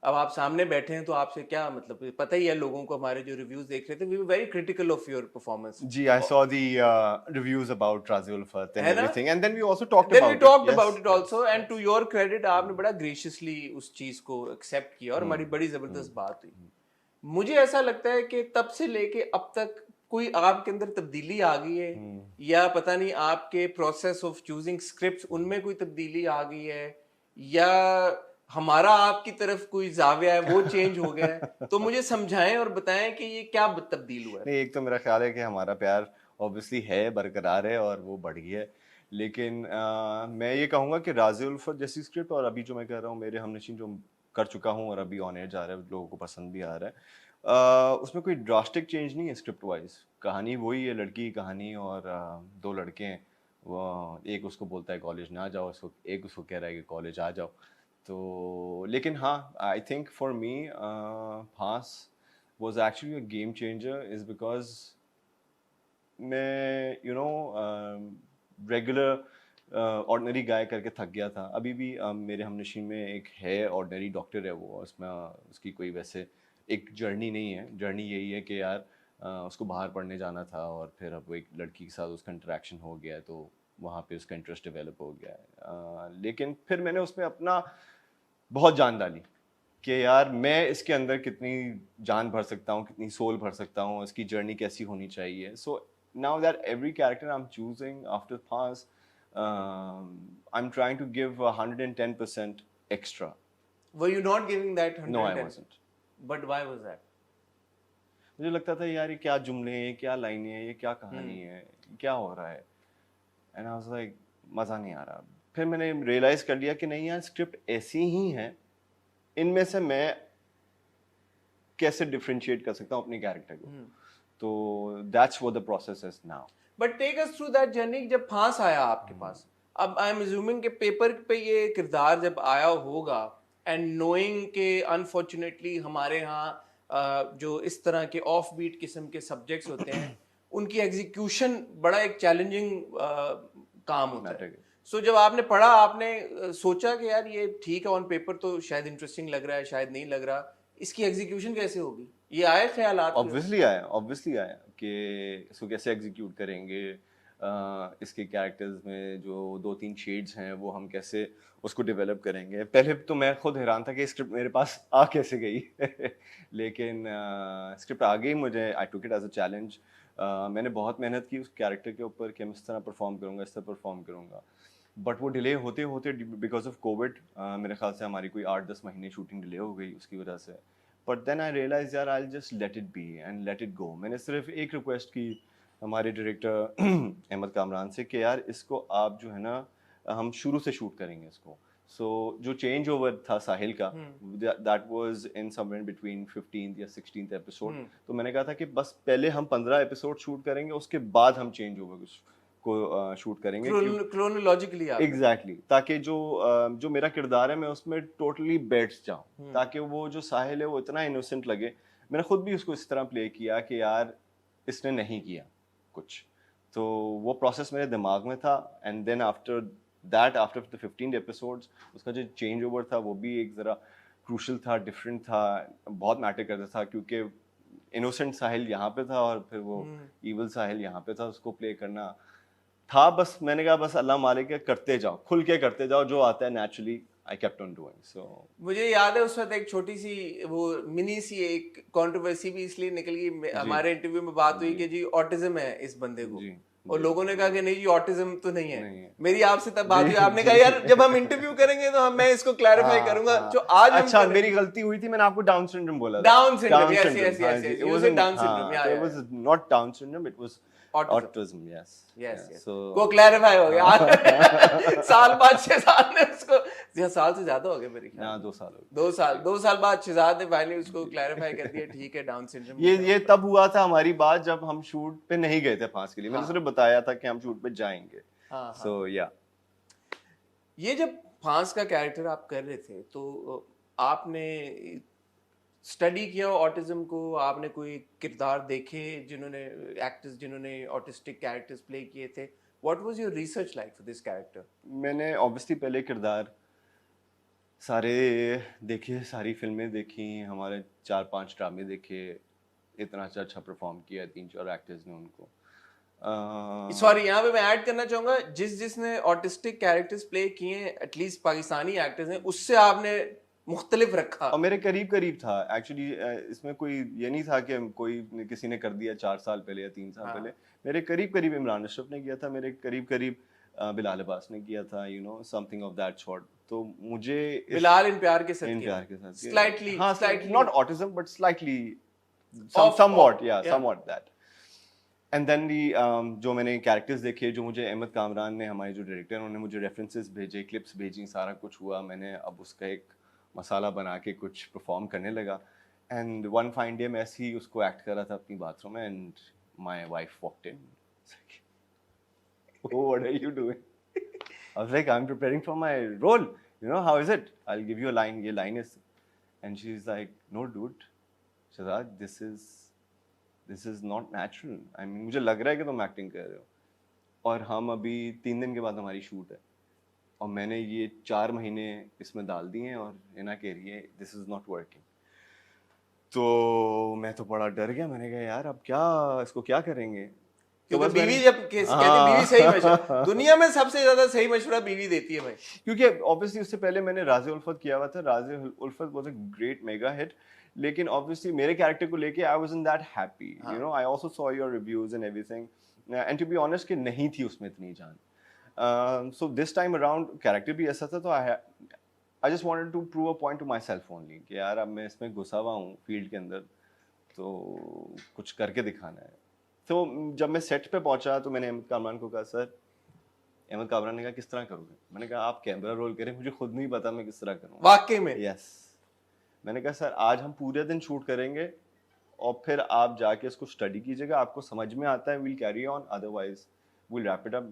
अब आप सामने बैठे हैं तो आपसे क्या मतलब, पता ही है लोगों को, हमारे जो रिव्यूज देख रहे थे, we were very critical of your performance, Gee, I saw the reviews about Razi Ulfat and है ना? everything, and then we also talked then we about it. Talked about Yes, it yes, also, and to yes. Your credit आपने बड़ा graciously उस चीज को accept किया और Hmm. हमारी बड़ी Hmm. जबरदस्त बात हुई। मुझे ऐसा लगता है कि तब से लेके अब तक कोई आपके अंदर तब्दीली आ गई है, Hmm. या पता नहीं आपके प्रोसेस ऑफ चूजिंग स्क्रिप्ट उनमें कोई तब्दीली आ गई है, या हमारा आपकी तरफ कोई जाविया है वो चेंज हो गया है, तो मुझे समझाएं और बताएं कि ये क्या तब्दील हुआ है। नहीं, एक तो मेरा ख्याल है कि हमारा प्यार ऑब्वियसली है, बरकरार है और वो बढ़ गया है। लेकिन मैं ये कहूँगा कि राज़ी उल्फत जैसी स्क्रिप्ट और अभी जो मैं कर रहा हूँ, मेरे हमनशीन जो कर चुका हूँ और अभी ऑन एयर जा रहा है, लोगों को पसंद भी आ रहा है, उसमें कोई ड्रास्टिक चेंज नहीं है स्क्रिप्ट वाइज। कहानी वही है, लड़की की कहानी, और दो लड़के हैं। वो एक उसको बोलता है कॉलेज ना जाओ, उसको एक उसको कह रहा है कि कॉलेज आ जाओ। तो लेकिन हाँ, I think for me France was actually a game changer is because मैं रेगुलर ऑर्डिनरी गाय करके थक गया था। अभी भी मेरे हमनशीन में एक है ऑर्डिनरी डॉक्टर है, वो उसमें उसकी कोई वैसे एक जर्नी नहीं है। जर्नी यही है कि यार उसको बाहर पढ़ने जाना था और फिर अब वो एक लड़की के साथ उसका इंटरेक्शन हो गया है, तो वहाँ पे उसका इंटरेस्ट डेवलप हो गया है। लेकिन फिर मैंने उसमें अपना बहुत जान डाली कि यार मैं इसके अंदर कितनी जान भर सकता हूँ, कितनी सोल भर सकता हूँ, इसकी जर्नी कैसी होनी चाहिए। So now that every character I am choosing after pass, I am trying to give 110% extra. Were you not giving that no, I 110? Wasn't. But why was that? मुझे लगता था यार ये क्या जुमले हैं, ये क्या लाइनें हैं, ये क्या कहानी हम्म। है, ये क्या हो रहा है। एंड आई वाज लाइक मज़ा नहीं आ रहा। फिर मैंने रियलाइज़ कर लिया कि नहीं यार, स्क्रिप्ट ऐसी ही है, इनमें से मैं कैसे डिफरेंशिएट कर सकता हूँ अपने कैरेक्टर को। तो that's what the process is now. But take us through that journey. जब फांस आया आपके पास, अब आई एम अज्यूमिंग के पेपर पे ये किरदार जब आया होगा, एंड नोइंग के अनफॉर्चुनेटली हमारे यहाँ जो इस तरह के ऑफ बीट किस्म के सब्जेक्ट्स होते हैं, उनकी एग्जीक्यूशन बड़ा एक चैलेंजिंग काम होता है। मैटर। सो जब आपने पढ़ा, आपने सोचा कि यार ये ठीक है, ऑन पेपर तो शायद इंटरेस्टिंग लग रहा है, शायद नहीं लग रहा, इसकी एग्जीक्यूशन कैसे होगी, ये आए ख्यालात के? ऑब्वियसली आया कि इसको कैसे एग्जीक्यूट करेंगे। इसके कैरेक्टर्स में जो दो तीन शेड्स हैं वो हम कैसे उसको डेवलप करेंगे। पहले तो मैं खुद हैरान था कि स्क्रिप्ट मेरे पास आ कैसे गई लेकिन स्क्रिप्ट आ गई, मुझे I took it as a challenge. मैंने बहुत मेहनत की उस कैरेक्टर के ऊपर कि मैं इस तरह परफॉर्म करूँगा, इस तरह परफॉर्म करूँगा। बट वो डिले होते होते बिकॉज ऑफ कोविड, मेरे ख्याल से हमारी कोई 8-10 महीने शूटिंग डिले हो गई उसकी वजह से। बट देन आई रियलाइज यार I just let it be and let it go. मैंने सिर्फ एक रिक्वेस्ट की हमारे डायरेक्टर अहमद कामरान से कि यार इसको आप जो है ना, हम शुरू से शूट करेंगे इसको। सो जो चेंज ओवर था साहिल का, that was in somewhere between 15th या 16th एपिसोड। तो मैंने कहा था कि बस पहले हम 15 एपिसोड शूट करेंगे, उसके बाद हम चेंज ओवर को शूट करेंगे। क्यों? क्रोनोलॉजिकली आपने? एग्जैक्टली ताकि जो मेरा किरदार है मैं उसमें टोटली बैठ जाऊं, ताकि वो जो साहिल है वो इतना इनोसेंट लगे। मैंने खुद भी उसको इस तरह प्ले किया कि यार इसने नहीं किया कुछ। तो वो प्रोसेस मेरे दिमाग में था। And then after that, after the 15 episodes, उसका जो चेंज ओवर था वो भी एक ज़रा क्रूशल था, डिफरेंट था, बहुत मैटर करता था। क्योंकि इनोसेंट साहिल यहाँ पे था और फिर वो इवल साहिल यहाँ पे था, उसको प्ले करना था। बस मैंने कहा बस अल्लाह मालिक है, करते जाओ, खुल के करते जाओ, जो आता है naturally I kept on doing. So मुझे याद है उस वक्त एक छोटी सी वो मिनी सी एक कंट्रोवर्सी भी इसलिए निकल गई, जी हमारे इंटरव्यू में बात हुई जी कि जी ऑटिज्म है इस बंदे को, जी और जी लोगों ने कहा कि नहीं जी ऑटिज्म तो नहीं है। नहीं है। मेरी आपसे तब बात जी हुई, आपने कहा जी यार जब हम इंटरव्यू करेंगे तो मैं इसको क्लैरिफाई हाँ करूंगा, हाँ। जो आज हम अच्छा, कर रहे मेरी हैं। गलती हुई थी, मैंने आपको डाउन सिंड्रोम बोला था। Down syndrome, down yes syndrome, yes हाँ यस जी, yes, it you was said down syndrome, हाँ, या तो it yeah was not down syndrome, it was autism. Autism. Yes yes yes. Yes, so को clarify हो गया आज। साल बाद शहजाद ने उसको, या साल से ज्यादा हो गया मेरे ख्याल ना में, 2 साल हो दो गए साल जी 2 साल बाद शहजाद ने फाइनली उसको जी। क्लैरिफाई कर दिया, ठीक है डाउन सिंड्रोम ये है ये उसको। तब हुआ था हमारी बात जब हम शूट पे नहीं गए थे फांस के लिए। मैंने सिर्फ हाँ बताया था कि हम शूट पे जाएंगे। हाँ सो हाँ। या ये जब फांस का कैरेक्टर आप कर रहे थे तो आपने स्टडी किया ऑटिज्म को, आपने कोई किरदार देखे जिन्होंने, एक्टर्स जिन्होंने ऑटिस्टिक कैरेक्टर्स प्ले किए थे, what was your research like for this character? मैंने ऑब्वियसली पहले किरदार सारे देखे, सारी फिल्में देखी, हमारे 4-5 ड्रामे देखे, इतना अच्छा परफॉर्म किया 3-4 एक्टर्स ने उनको। सॉरी, यहाँ पे मैं ऐड करना चाहूंगा, जिसने ऑटिस्टिक कैरेक्टर्स प्ले किए हैं, एटलीस्ट पाकिस्तानी एक्टर्स हैं, उससे आपने मुख्तलिफ रखा। और मेरे करीब करीब था एक्चुअली, इसमें कोई ये नहीं था कि कोई किसी ने कर दिया 4 साल पहले या 3 साल हाँ। पहले। मेरे करीब करीब इमरान अशरफ ने किया था, मेरे करीब करीब बिलाल अब्बास ने किया था, you know something of that sort. तो मुझे बिलाल इन प्यार के साथ इन किया। प्यार के साथ स्लाइटली हाँ, slightly not autism but slightly Off- somewhat, या yeah. Somewhat that. And then the जो मैंने कैरेक्टर्स देखे, जो मुझे अहमद कामरान ने, हमारे जो डायरेक्टर, उन्होंने मुझे रेफरेंसेस भेजे, क्लिप्स भेजी, सारा कुछ हुआ। मैंने अब उसका एक मसाला बना के कुछ परफॉर्म करने लगा। एंड वन फाइन डे मैं ऐसे ही उसको एक्ट कर रहा था अपनी बाथरूम में, and my wife walked in, what are you doing? I was like, I'm preparing for my role. You know, how is it? I'll give you a line. ये line is, and she's like, no, dude, Shazad, this is not natural. I mean, मुझे लग रहा है कि तुम acting कर रहे हो, और हम अभी 3 दिन के बाद हमारी शूट है, और मैंने ये 4 महीने इसमें डाल दिए हैं, और इना कह रही है दिस इज नॉट वर्किंग। तो मैं तो बड़ा डर गया, मैंने कहा यार अब क्या, इसको क्या करेंगे? तो क्योंकि बस बीवी मैंने- जब कहते हैं बीवी सही मशवरा, दुनिया में सबसे ज्यादा सही मशवरा बीवी देती है भाई। क्योंकि ऑब्वियसली उससे पहले मैंने राज़े उल्फत किया हुआ था। Raaze Ulfat was a great mega hit, लेकिन ऑब्वियसली मेरे कैरेक्टर को लेके I wasn't that happy, you know. I also saw your reviews and everything, and to be honest कि नहीं थी उसमें इतनी जान। So this time around character भी ऐसा था, तो I just wanted to prove a point to myself only कि यार अब मैं इसमें घुसा हुआ हूँ फील्ड के अंदर, तो कुछ करके दिखाना है। तो जब मैं सेट पे पहुंचा तो मैंने अहमद कामरान को कहा, सर, अहमद कामरान ने कहा किस तरह करोगे? मैंने कहा आप कैमरा रोल करें, मुझे खुद नहीं पता मैं किस तरह करूँगा। वाकई में यस। मैंने कहा सर आज हम पूरे दिन शूट करेंगे, और फिर आप जाके इसको स्टडी कीजिएगा, आपको समझ में आता है will carry on, otherwise will wrap it up,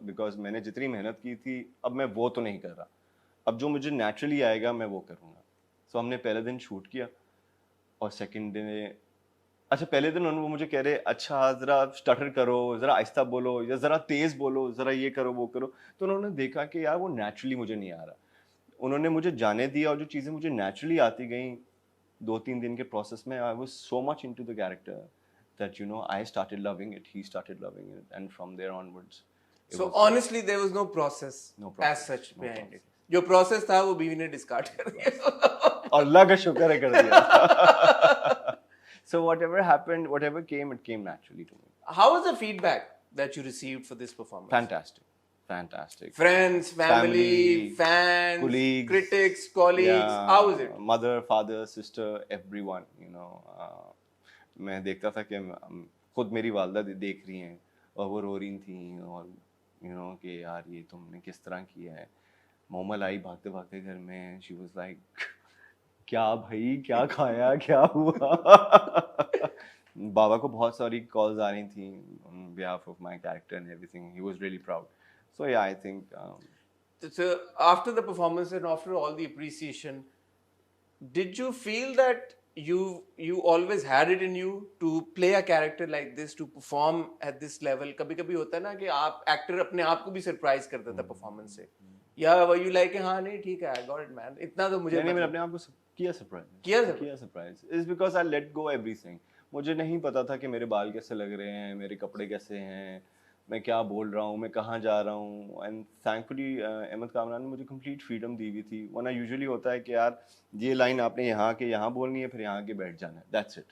because मैंने जितनी मेहनत की थी अब मैं वो तो नहीं कर रहा, अब जो मुझे नेचुरली आएगा मैं वो करूँगा। सो हमने पहले दिन शूट किया, और सेकेंड डे, अच्छा पहले दिन उन्होंने मुझे कह रहे अच्छा ज़रा स्टटर करो, ज़रा आहिस्ता बोलो, या ज़रा तेज़ बोलो, ज़रा ये करो वो करो। तो उन्होंने देखा कि यार वो नेचुरली मुझे नहीं आ रहा, उन्होंने मुझे जाने दिया, और जो चीज़ें मुझे नेचुरली आती गई 2-3 दिन के प्रोसेस में, I was so much into the character that you know I started loving it, he started loving it, and from there onwards so honestly there was no process No as process, such no behind it. process. जो process था वो बीवी ने discard कर दिया। और अल्लाह का शुक्र है कर दिया। So whatever happened, whatever came, it came naturally to me. How was the feedback that you received for this performance? Fantastic, fantastic. Friends, family, fans, colleagues, critics, colleagues. yeah, How was it? Mother, father, sister, everyone, you know. मैं देखता था कि खुद मेरी वालदा देख रही हैं, और वो रो रही थी, और you know कि यार ये तुमने किस तरह किया है। मोमल आई भागते भागते घर में, she was like क्या भाई, क्या खाया, क्या हुआ? बाबा को बहुत सारी कॉल्स आ रही थी on behalf of my character and everything. He was really proud. So yeah, I think So after the performance and after all the appreciation, did you feel that you always had it in you to play a character like this, to perform at this level? कभी कभी होता है ना कि आप actor अपने आप को भी सरप्राइज करता था परफॉर्मेंस से, या वर यू लाइक हाँ नहीं ठीक है, आई गॉट इट मैन, इतना तो मुझे मैंने अपने आप को किया surprise is because I let go everything. मुझे नहीं पता था कि मेरे बाल कैसे लग रहे हैं, मेरे कपड़े कैसे हैं, मैं क्या बोल रहा हूँ, मैं कहाँ जा रहा हूँ। एंड थैंकफुली अहमद कामरान ने मुझे कंप्लीट फ्रीडम दी हुई थी, वरना यूजुअली होता है कि यार ये लाइन आपने यहाँ के यहाँ बोलनी है, फिर यहाँ के बैठ जाना है, दैट्स इट।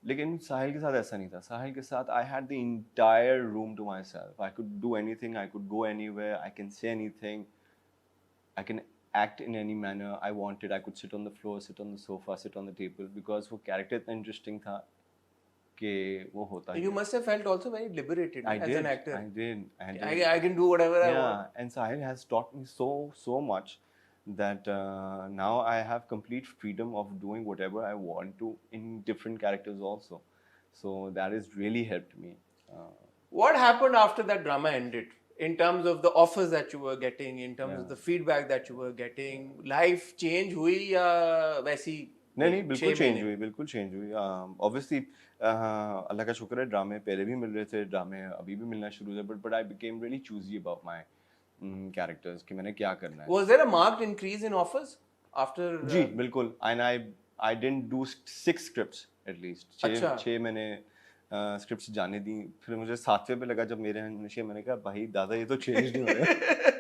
लेकिन साहिल के साथ ऐसा नहीं था। साहिल के साथ I had the entire room to myself, I could do anything, I could go anywhere, I can say anything, I can act in any manner I wanted. I could sit on the floor, sit on the sofa, sit on the table, because वो character इतना interesting था कि वो होता You must have felt also very liberated as an actor. I did. I can do whatever I want. Yeah, and Sahil has taught me so much that now I have complete freedom of doing whatever I want to in different characters also. So that has really helped me. What happened after that drama ended? In terms of the offers that you were getting, in terms of the feedback that you were getting, life change हुई या वैसी? नहीं बिल्कुल change हुई। Obviously अल्लाह का शुक्र है, ड्रामे पहले भी मिल रहे थे, ड्रामे अभी भी मिलना शुरू हुए, but I became really choosy about my characters कि मैंने क्या करना है। Was there a marked increase in offers? After जी बिल्कुल, and I didn't do 6 scripts at least, अच्छा। 6 मैंने स्क्रिप्ट्स जाने दी। फिर मुझे 7वें पे लगा जब मेरे नशे, मैंने कहा भाई दादा ये तो चेंज नहीं हो रहा है।